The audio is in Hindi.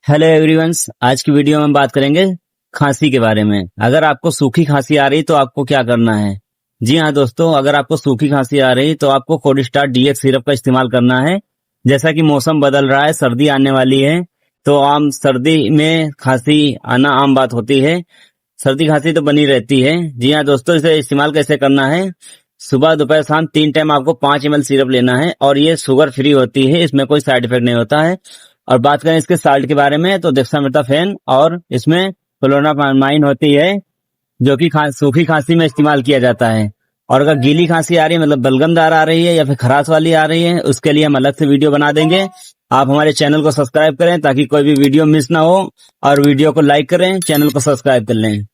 हेलो एवरीवंस, आज की वीडियो में हम बात करेंगे खांसी के बारे में। अगर आपको सूखी खांसी आ रही तो आपको क्या करना है। जी हाँ दोस्तों, अगर आपको सूखी खांसी आ रही तो आपको कोडिस्टार डीएक्स सिरप का इस्तेमाल करना है। जैसा कि मौसम बदल रहा है, सर्दी आने वाली है, तो आम सर्दी में खांसी आना आम बात होती है। सर्दी खांसी तो बनी रहती है। जी हाँ दोस्तों, इसे इस्तेमाल कैसे करना है। सुबह दोपहर शाम 3 टाइम आपको 5 ml सिरप लेना है और ये शुगर फ्री होती है, इसमें कोई साइड इफेक्ट नहीं होता है। और बात करें इसके साल्ट के बारे में तो डेक्सामेथासोन और इसमें क्लोरामाइन होती है, जो कि सूखी खांसी में इस्तेमाल किया जाता है। और अगर गीली खांसी आ रही है, मतलब बलगमदार आ रही है या फिर खराश वाली आ रही है, उसके लिए हम अलग से वीडियो बना देंगे। आप हमारे चैनल को सब्सक्राइब करें ताकि कोई भी वीडियो मिस ना हो, और वीडियो को लाइक करें, चैनल को सब्सक्राइब कर लें।